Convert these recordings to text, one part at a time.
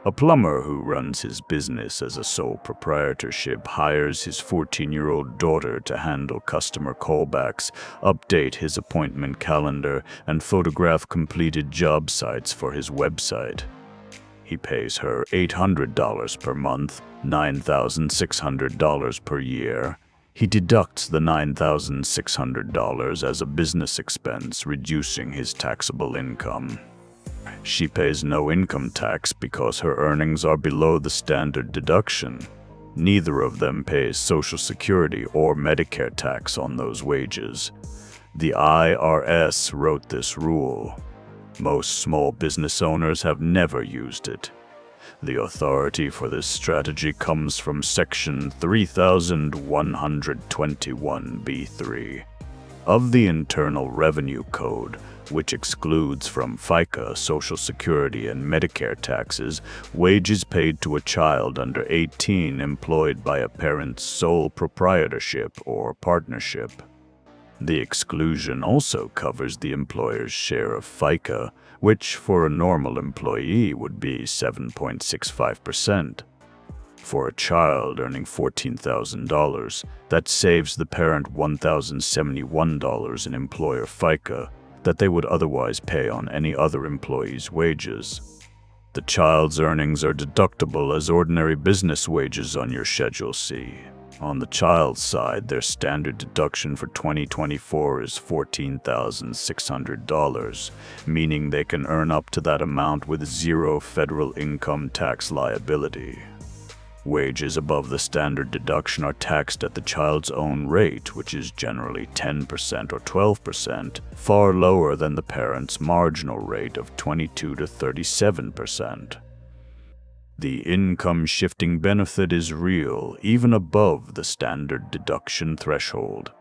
A plumber who runs his business as a sole proprietorship hires his 14-year-old daughter to handle customer callbacks, update his appointment calendar, and photograph completed job sites for his website. He pays her $800 per month, $9,600 per year. He deducts the $9,600 as a business expense, reducing his taxable income. She pays no income tax because her earnings are below the standard deduction. Neither of them pays Social Security or Medicare tax on those wages. The IRS wrote this rule. Most small business owners have never used it. The authority for this strategy comes from Section 3121B3 of the Internal Revenue Code, which excludes from FICA, Social Security, and Medicare taxes wages paid to a child under 18 employed by a parent's sole proprietorship or partnership. The exclusion also covers the employer's share of FICA, which for a normal employee would be 7.65%. For a child earning $14,000, that saves the parent $1,071 in employer FICA that they would otherwise pay on any other employee's wages. The child's earnings are deductible as ordinary business wages on your Schedule C. On the child's side, their standard deduction for 2024 is $14,600, meaning they can earn up to that amount with zero federal income tax liability. Wages above the standard deduction are taxed at the child's own rate, which is generally 10% or 12%, far lower than the parent's marginal rate of 22 to 37%. The income shifting benefit is real, even above the standard deduction threshold.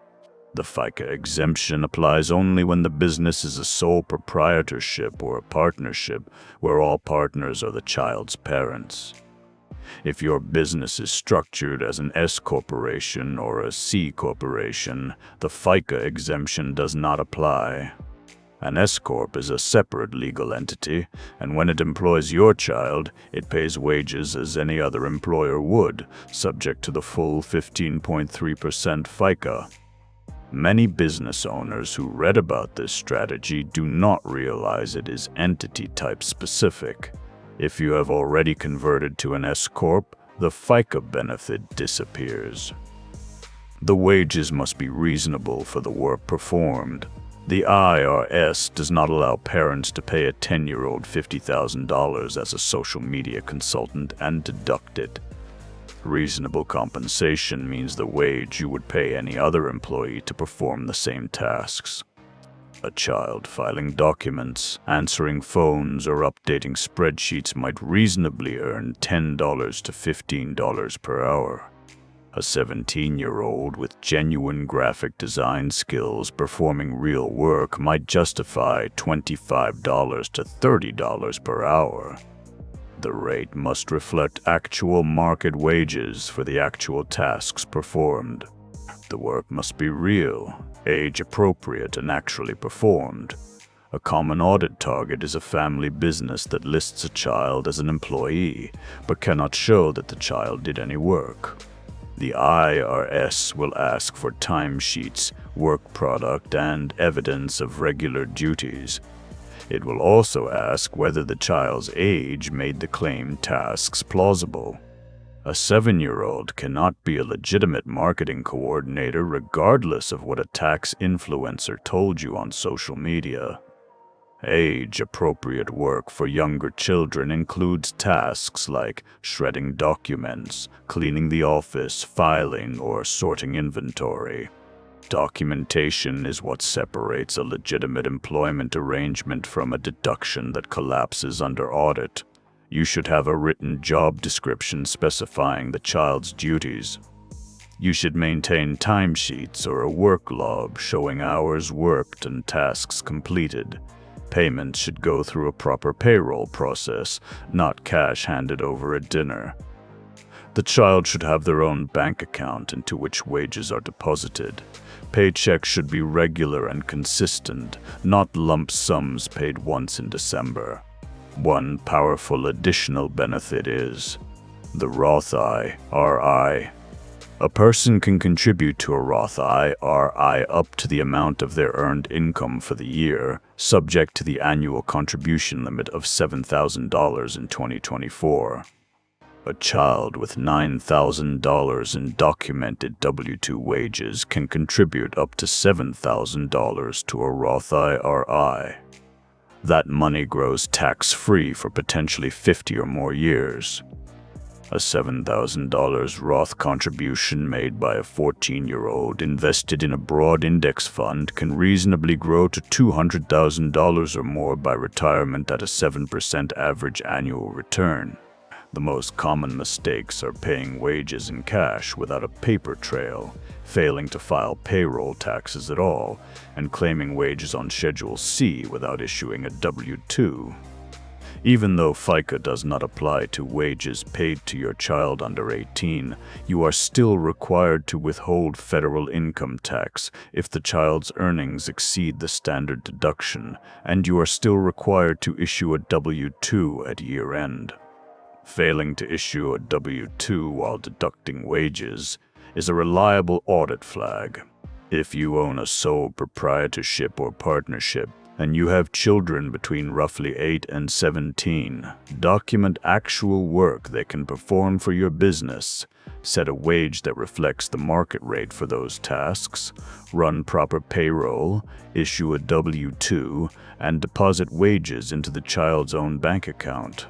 The FICA exemption applies only when the business is a sole proprietorship or a partnership, where all partners are the child's parents. If your business is structured as an S-corporation or a C-corporation, the FICA exemption does not apply. An S-corp is a separate legal entity, and when it employs your child, it pays wages as any other employer would, subject to the full 15.3% FICA. Many business owners who read about this strategy do not realize it is entity-type specific. If you have already converted to an S-corp, the FICA benefit disappears. The wages must be reasonable for the work performed. The IRS does not allow parents to pay a 10-year-old $50,000 as a social media consultant and deduct it. Reasonable compensation means the wage you would pay any other employee to perform the same tasks. A child filing documents, answering phones, or updating spreadsheets might reasonably earn $10 to $15 per hour. A 17-year-old with genuine graphic design skills performing real work might justify $25 to $30 per hour. The rate must reflect actual market wages for the actual tasks performed. The work must be real, age-appropriate, and actually performed. A common audit target is a family business that lists a child as an employee, but cannot show that the child did any work. The IRS will ask for timesheets, work product, and evidence of regular duties. It will also ask whether the child's age made the claimed tasks plausible. A 7-year-old cannot be a legitimate marketing coordinator regardless of what a tax influencer told you on social media. Age-appropriate work for younger children includes tasks like shredding documents, cleaning the office, filing, or sorting inventory. Documentation is what separates a legitimate employment arrangement from a deduction that collapses under audit. You should have a written job description specifying the child's duties. You should maintain timesheets or a work log showing hours worked and tasks completed. Payments should go through a proper payroll process, not cash handed over at dinner. The child should have their own bank account into which wages are deposited. Paychecks should be regular and consistent, not lump sums paid once in December. One powerful additional benefit is the Roth IRA. A person can contribute to a Roth IRA up to the amount of their earned income for the year, subject to the annual contribution limit of $7,000 in 2024. A child with $9,000 in documented W-2 wages can contribute up to $7,000 to a Roth IRA. That money grows tax-free for potentially 50 or more years. A $7,000 Roth contribution made by a 14-year-old invested in a broad index fund can reasonably grow to $200,000 or more by retirement at a 7% average annual return. The most common mistakes are paying wages in cash without a paper trail, failing to file payroll taxes at all, and claiming wages on Schedule C without issuing a W-2. Even though FICA does not apply to wages paid to your child under 18, you are still required to withhold federal income tax if the child's earnings exceed the standard deduction, and you are still required to issue a W-2 at year-end. Failing to issue a W-2 while deducting wages is a reliable audit flag. If you own a sole proprietorship or partnership, and you have children between roughly 8 and 17, document actual work they can perform for your business, set a wage that reflects the market rate for those tasks, run proper payroll, issue a W-2, and deposit wages into the child's own bank account.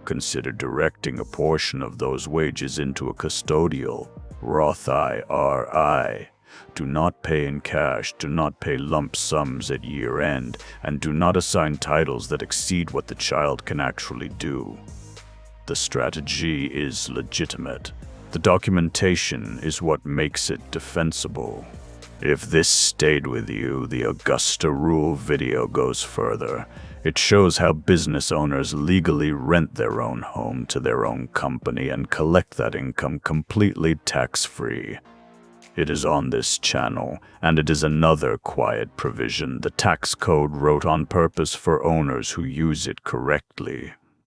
Consider directing a portion of those wages into a custodial Roth IRA. Do not pay in cash, do not pay lump sums at year-end, and do not assign titles that exceed what the child can actually do. The strategy is legitimate. The documentation is what makes it defensible. If this stayed with you, the Augusta Rule video goes further. It shows how business owners legally rent their own home to their own company and collect that income completely tax-free. It is on this channel, and it is another quiet provision the tax code wrote on purpose for owners who use it correctly.